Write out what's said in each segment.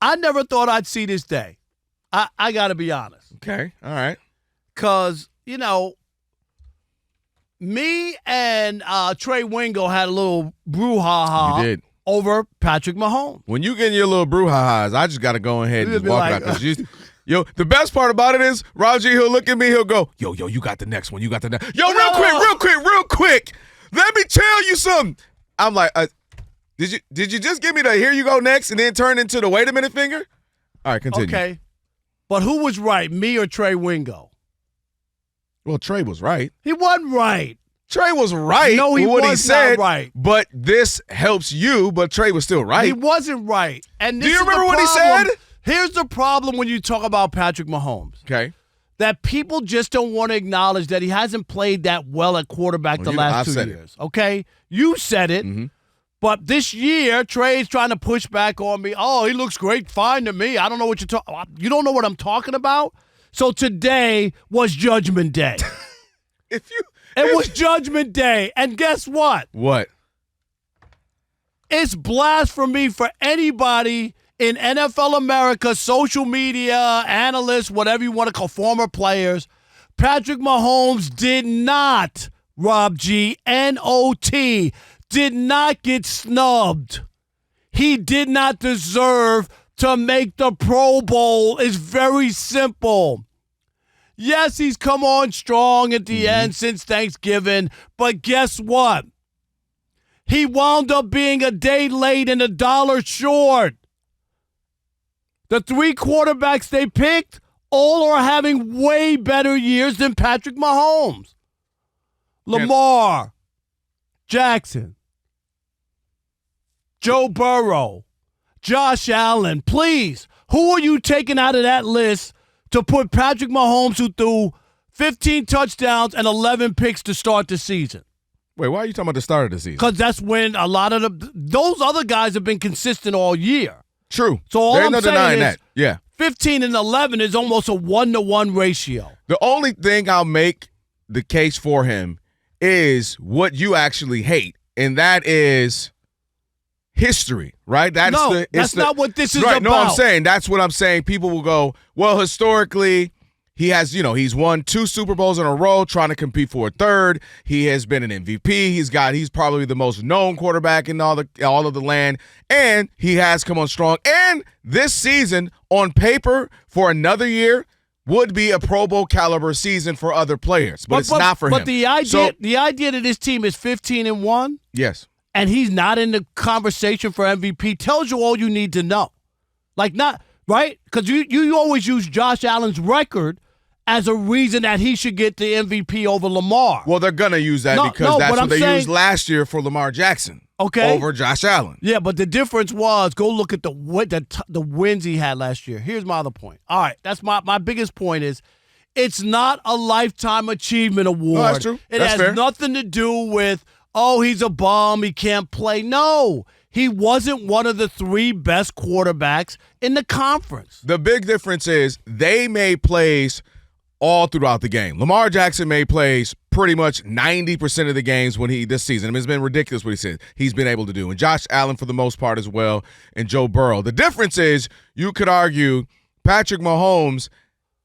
I never thought I'd see this day. I got to be honest. Okay, all right. Because, me and Trey Wingo had a little brouhaha. You did. Over Patrick Mahomes. When you get your little brouhahas, I just got to go ahead and just walk out. Yo, the best part about it is, Raji, he'll look at me, he'll go, yo, you got the next one. You got the next. Yo, real quick. Let me tell you something. I'm like, did you just give me the here you go next and then turn into the wait a minute finger? All right, continue. Okay. But who was right, me or Trey Wingo? Well, Trey was right. He wasn't right. Trey was right. No, he what was he said, not right. But this helps you, but Trey was still right. He wasn't right. And do you remember what he said? Here's the problem when you talk about Patrick Mahomes. Okay. That people just don't want to acknowledge that he hasn't played that well at quarterback the last 2 years. Okay? You said it. Mm-hmm. But this year, Trey's trying to push back on me. Oh, he looks great, fine to me. I don't know what you're talking about. You don't know what I'm talking about? So today was Judgment Day. It was Judgment Day. And guess what? What? It's blasphemy for anybody in NFL America, social media, analysts, whatever you want to call former players. Patrick Mahomes did not, Rob G, N-O-T, did not get snubbed. He did not deserve to make the Pro Bowl. It's very simple. Yes, he's come on strong at the end since Thanksgiving, but guess what? He wound up being a day late and $1 short. The 3 quarterbacks they picked all are having way better years than Patrick Mahomes. Lamar, Jackson, Joe Burrow, Josh Allen. Please, who are you taking out of that list to put Patrick Mahomes, who threw 15 touchdowns and 11 picks to start the season? Wait, why are you talking about the start of the season? Because that's when a lot of those other guys have been consistent all year. True. So all I'm no saying denying is that. Yeah. 15 and 11 is almost a 1-to-1 ratio. The only thing I'll make the case for him is what you actually hate, and that is history, right? That's not what this is about. No, I'm saying that's what I'm saying. People will go, well, historically, he has, he's won 2 Super Bowls in a row, trying to compete for a third. He has been an MVP. He's probably the most known quarterback in all of the land, and he has come on strong. And this season, on paper, for another year, would be a Pro Bowl caliber season for other players, but it's not for him. But the idea that this team is 15-1, yes, and he's not in the conversation for MVP tells you all you need to know. Like, not right? Because you always use Josh Allen's record as a reason that he should get the MVP over Lamar. Well, they're going to use that because that's what they used last year for Lamar Jackson. Okay. Over Josh Allen. Yeah, but the difference was, go look at the wins he had last year. Here's my other point. All right, that's my biggest point is, it's not a Lifetime Achievement Award. No, that's true. It has nothing to do with, he's a bum, he can't play. No, he wasn't one of the 3 best quarterbacks in the conference. The big difference is they made plays all throughout the game. Lamar Jackson made plays pretty much 90% of the games this season. I mean, it's been ridiculous what he's been able to do. And Josh Allen for the most part as well, and Joe Burrow. The difference is, you could argue Patrick Mahomes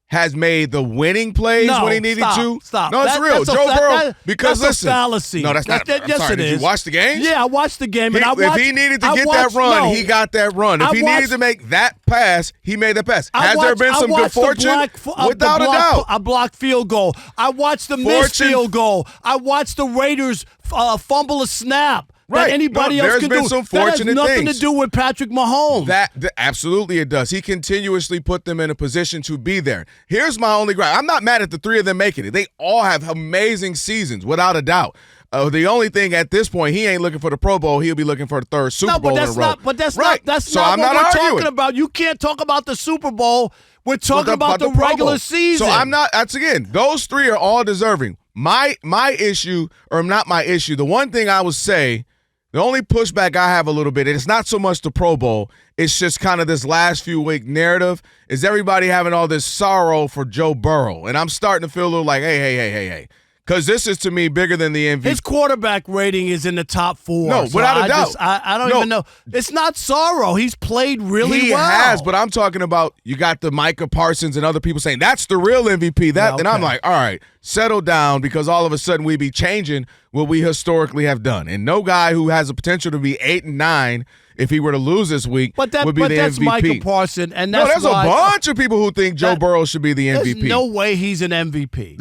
has made the winning plays when he needed to. Stop. No, it's real. Joe Burrow, because that's a fallacy. No, that's not. Yes, sorry, it did is. you watch the game? Yeah, I watched the game. If he needed to get that run, he got that run. If he needed to make that pass, he made that pass. Has there been some good fortune? Without a doubt. A blocked field goal. I watched the missed field goal. I watched the Raiders fumble a snap. Right. That anybody else can do. There's been some fortunate that has nothing things to do with Patrick Mahomes. Absolutely it does. He continuously put them in a position to be there. Here's my only gripe. I'm not mad at the 3 of them making it. They all have amazing seasons, without a doubt. The only thing at this point, he ain't looking for the Pro Bowl. He'll be looking for the 3rd Super Bowl in a row. But that's right. not so what I'm not we're arguing. talking about. You can't talk about the Super Bowl. We're talking about the regular season. So I'm not. That's again. Those 3 are all deserving. My issue, or not my issue. The one thing I would say. The only pushback I have a little bit, and it's not so much the Pro Bowl, it's just kind of this last few week narrative, is everybody having all this sorrow for Joe Burrow. And I'm starting to feel a little like, hey. Because this is, to me, bigger than the MVP. His quarterback rating is in the top 4. No, so without a doubt. I don't even know. It's not Sorrow. He's played really well. He has, but I'm talking about you got the Micah Parsons and other people saying that's the real MVP. And I'm like, all right, settle down, because all of a sudden we be changing what we historically have done. And no guy who has the potential to be 8-9 if he were to lose this week would be the MVP. But that's Micah Parsons, and that's there's a bunch of people who think Joe Burrow should be the MVP. There's no way he's an MVP.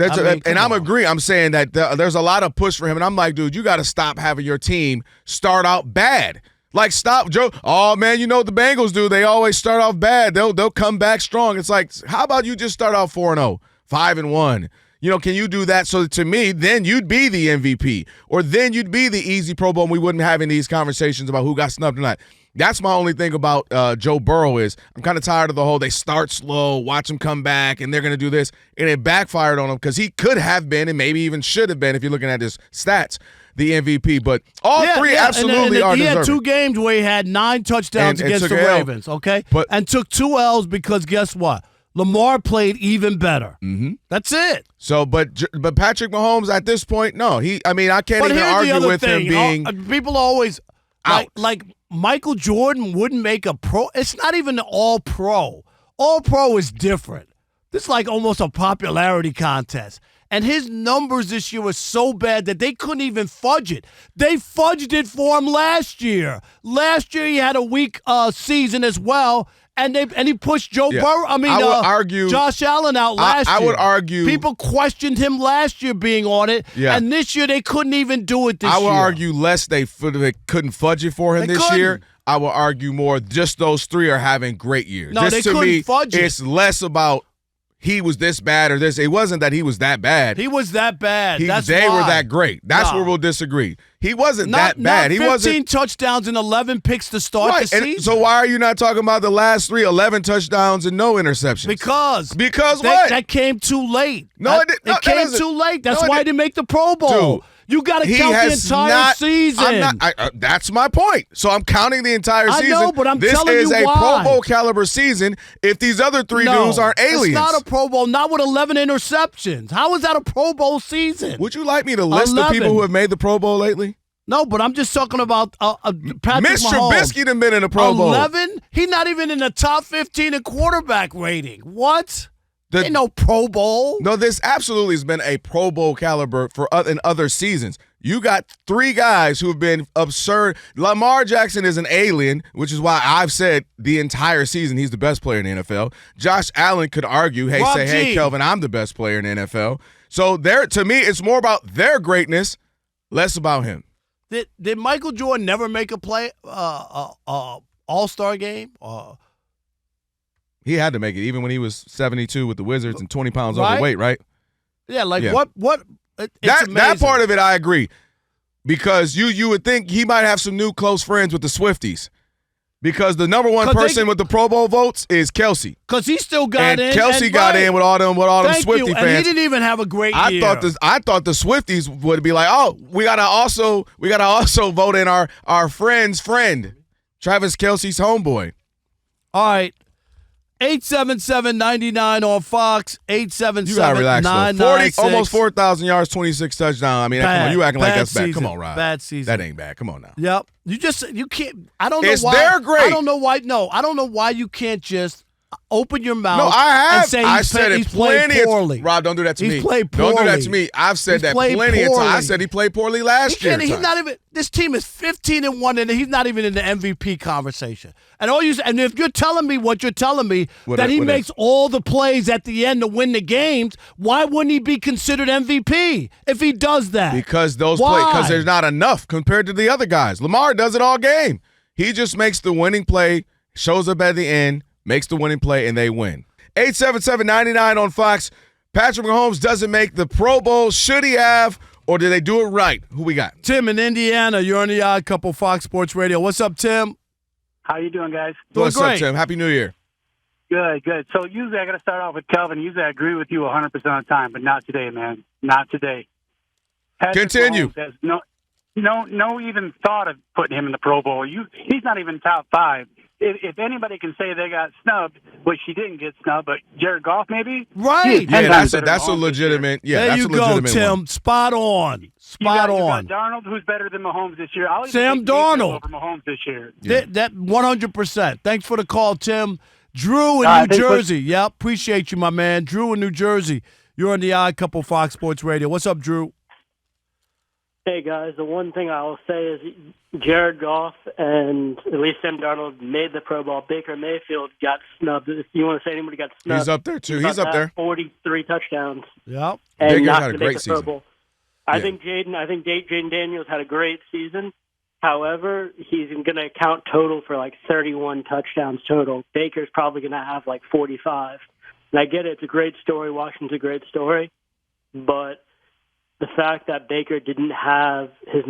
I'm agreeing. I'm saying that there's a lot of push for him, and I'm like, dude, you got to stop having your team start out bad. Like, stop, Joe. Oh, man, you know what the Bengals do. They always start off bad. They'll come back strong. It's like, how about you just start out 4-0, 5-1? Can you do that? So to me, then you'd be the MVP, or then you'd be the easy Pro Bowl, and we wouldn't have these conversations about who got snubbed or not. That's my only thing about Joe Burrow is I'm kind of tired of the whole they start slow, watch him come back, and they're going to do this. And it backfired on him because he could have been, and maybe even should have been, if you're looking at his stats, the MVP. But all three absolutely are deserving. He had 2 games where he had 9 touchdowns against the Ravens, okay? And took 2 L's because guess what? Lamar played even better. Mm-hmm. That's it. So, but Patrick Mahomes at this point, no. I can't even argue with him being people always out. Like Michael Jordan wouldn't make a pro. It's not even an all-pro. All-pro is different. This is like almost a popularity contest. And his numbers this year were so bad that they couldn't even fudge it. They fudged it for him last year. Last year he had a weak season as well. And he pushed Joe Burrow. I would argue Josh Allen out last year. I would argue people questioned him last year being on it, and this year they couldn't even do it. I would argue less they couldn't fudge it for him this year. I would argue more just those 3 are having great years. No, they couldn't fudge it. It's less about he was this bad or this. It wasn't that he was that bad. He was that bad. They were that great. That's where we'll disagree. He wasn't that bad. He wasn't 15 touchdowns and 11 picks to start the season. And so why are you not talking about the last 3, 11 touchdowns and no interceptions? Because what? That came too late. No, it came too late. That's why he didn't make the Pro Bowl. Dude, you got to count the entire season. That's my point. So I'm counting the entire season. I know, but I'm telling you why. This is a Pro Bowl caliber season if these other 3 dudes aren't aliens. It's not a Pro Bowl, not with 11 interceptions. How is that a Pro Bowl season? Would you like me to list the people who have made the Pro Bowl lately? No, but I'm just talking about Patrick Mahomes. Mr. Trubisky done been in the Pro Bowl. 11? He's not even in the top 15 in quarterback rating. What? Ain't no Pro Bowl. No, this absolutely has been a Pro Bowl caliber in other seasons. You got 3 guys who have been absurd. Lamar Jackson is an alien, which is why I've said the entire season he's the best player in the NFL. Josh Allen could argue, hey, Kelvin, I'm the best player in the NFL. So to me, it's more about their greatness, less about him. Did Michael Jordan never make a play All-Star game? He had to make it, even when he was 72 with the Wizards and 20 pounds overweight, right? Yeah, what? That part of it, I agree, because you would think he might have some new close friends with the Swifties, because the number 1 person with the Pro Bowl votes is Kelsey. Because he still got in. Kelsey got in with all them Swiftie fans. And he didn't even have a great year. I thought the Swifties would be like, oh, we gotta also vote in our friend's friend, Travis Kelce's homeboy. All right. 877-99 on Fox. 877-996. Almost 4,000 yards, 26 touchdowns. I mean, come on, you acting like that's bad. Come on, Rob. Bad season. That ain't bad. Come on now. Yep. You can't. I don't know why. They're great. I don't know why. No, I don't know why you can't just open your mouth. No, I have. And say I said it plenty of times. Rob, don't do that to me. He's played poorly. Don't do that to me. I've said that plenty of times. I said he played poorly last year. He's not even. This team is 15-1, and he's not even in the MVP conversation. And if you're telling me what you're telling me, that he makes all the plays at the end to win the games, why wouldn't he be considered MVP if he does that? Because because there's not enough compared to the other guys. Lamar does it all game. He just makes the winning play, shows up at the end, makes the winning play, and they win. 877-99 on Fox. Patrick Mahomes doesn't make the Pro Bowl. Should he have, or did they do it right? Who we got? Tim in Indiana. You're on the Odd Couple, Fox Sports Radio. What's up, Tim? How you doing, guys? What's up, Tim? Happy New Year. Good. So usually I got to start off with Kelvin. Usually I agree with you 100% of the time, but not today, man. Not today. Patrick Continue. Mahomes has no even thought of putting him in the Pro Bowl. He's not even top 5. if anybody can say they got snubbed, which she didn't get snubbed, but Jared Goff maybe. Right. Yeah, that's a legitimate. Yeah, there that's you a legitimate go, Tim. One. Spot on. Spot on. You got Darnold, who's better than Mahomes this year. I'll Sam Darnold over Mahomes this year. Yeah. That 100%. Thanks for the call, Tim. Drew in New Jersey. Yep, appreciate you, my man. Drew in New Jersey. You're on the Odd Couple Fox Sports Radio. What's up, Drew? Hey, guys. The one thing I will say is Jared Goff and at least Sam Darnold made the Pro Bowl. Baker Mayfield got snubbed. If you want to say anybody got snubbed, he's up there, too. He's up there. 43 touchdowns. Yep. And Baker's not had a to great make the Pro season. Bowl. I think Jaden Daniels had a great season. However, he's going to count total for like 31 touchdowns total. Baker's probably going to have like 45. And I get it. It's a great story. Washington's a great story. But the fact that Baker didn't have his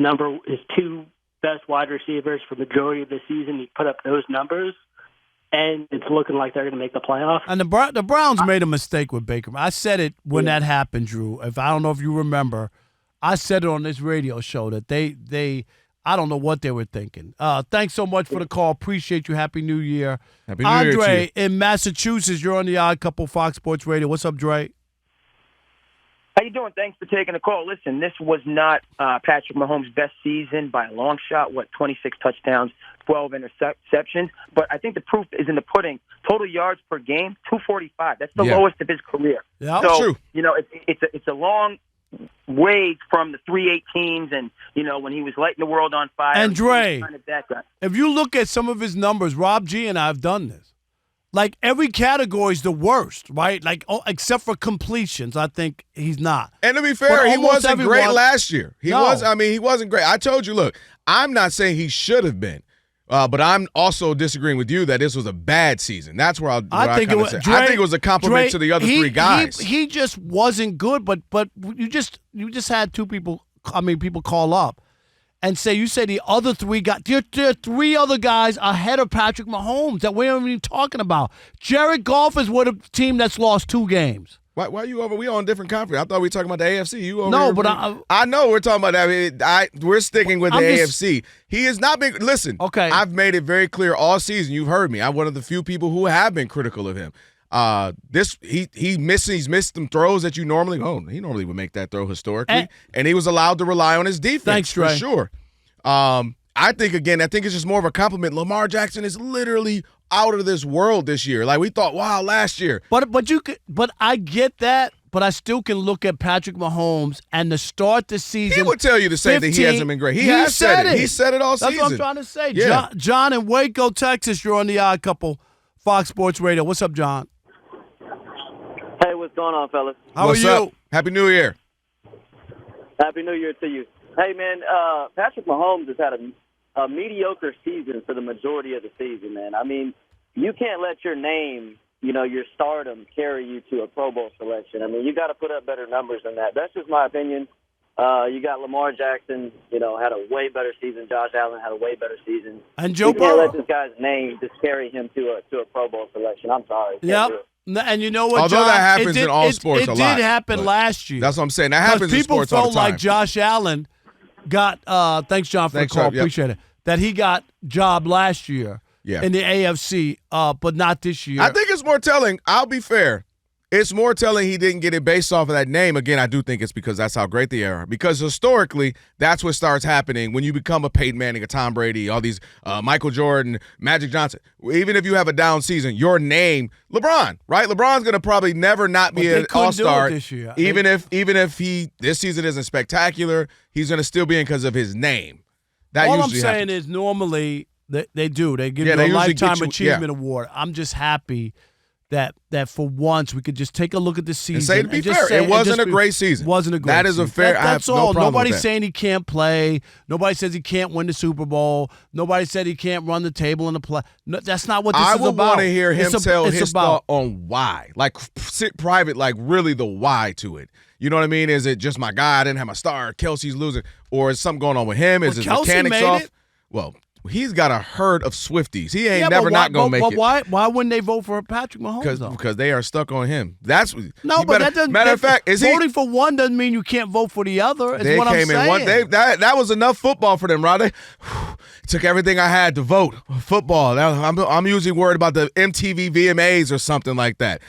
two best wide receivers for the majority of the season, he put up those numbers, and it's looking like they're going to make the playoffs. And the Browns made a mistake with Baker. I said it when that happened, Drew. I don't know if you remember, I said it on this radio show that they I don't know what they were thinking. Thanks so much for the call. Appreciate you. Happy New Year. Happy New Year to Andre you. in Massachusetts, you're on the Odd Couple Fox Sports Radio. What's up, Dre? How you doing? Thanks for taking the call. Listen, this was not Patrick Mahomes' best season by a long shot. 26 touchdowns, 12 interceptions. But I think the proof is in the pudding. Total yards per game, 245. That's the lowest of his career. Yeah, so, true. It's a long way from the 318s and, when he was lighting the world on fire. And Dre, kind of that guy. if you look at some of his numbers, Rob G and I have done this. Like, every category is the worst, right? Like, except for completions, I think he's not. And to be fair, he wasn't great last year. He No. wasn't great. I told you, look, I'm not saying he should have been, but I'm also disagreeing with you that this was a bad season. That's where I think it was a compliment to the other three guys. He just wasn't good, but you just had people call up and say, you say the other three guys, there are three other guys ahead of Patrick Mahomes that we aren't even talking about. Jared Goff is with a team that's lost 2 games. Why are you over? We on different conference. I thought we were talking about the AFC. You over? No, here, but I know we're talking about that. We're sticking with the AFC. He has not been. Listen, okay. I've made it very clear all season. You've heard me. I'm one of the few people who have been critical of him. He's missed some throws that he normally would make that throw historically, and he was allowed to rely on his defense. Thanks, Trey. For sure. I think it's just more of a compliment. Lamar Jackson is literally out of this world this year. Like, we thought, wow, last year. But I get that. But I still can look at Patrick Mahomes and to start the season. He would tell you to say that he hasn't been great. He has said it. He said it all season. That's what I'm trying to say. Yeah. John in Waco, Texas, you're on the Odd Couple Fox Sports Radio. What's up, John? Hey, what's going on, fellas? How are you? Up? Happy New Year. Happy New Year to you. Hey, man, Patrick Mahomes has had a mediocre season for the majority of the season, man. I mean, you can't let your name, your stardom carry you to a Pro Bowl selection. I mean, you got to put up better numbers than that. That's just my opinion. You got Lamar Jackson, had a way better season. Josh Allen had a way better season. And Joe you Burrow. can't let this guy's name just carry him to a Pro Bowl selection. I'm sorry. Yep. And you know what, Although John? that happens in all sports a lot. It did happen last year. That's what I'm saying. That happens in sports all the time. People felt like Josh Allen got thanks, John, for the call. Yep. Appreciate it. That he got job last year in the AFC, but not this year. I think it's more telling. I'll be fair. It's more telling he didn't get it based off of that name. Again, I do think it's because that's how great they are. Because historically, that's what starts happening when you become a Peyton Manning, a Tom Brady, all these Michael Jordan, Magic Johnson. Even if you have a down season, your name, LeBron, right? LeBron's going to probably never not be an all-star. This year. Even if this season isn't spectacular, he's going to still be in because of his name. That all I'm usually saying happens. is normally they do. They give you a Lifetime Achievement Award. I'm just happy that for once we could just take a look at this season. And say, to be fair, it wasn't a great season. Wasn't a great That is season. a fair. That's I have all. no problem Nobody's with that. saying he can't play. Nobody says he can't win the Super Bowl. Nobody said he can't run the table in the play. No, that's not what this is about. I would want to hear him tell his about. thought on why. Like, sit private, like really the why to it. You know what I mean? Is it just my guy? I didn't have my star. Kelsey's losing. Or is something going on with him? Is his Kelsey mechanics made off? it. Well, He's got a herd of Swifties. He ain't never not going to make it. Why wouldn't they vote for Patrick Mahomes? Because they are stuck on him. That doesn't. Matter of fact, voting for one doesn't mean you can't vote for the other. Is what I'm saying. That was enough football for them, Rod. They took everything I had to vote football. I'm usually worried about the MTV VMAs or something like that.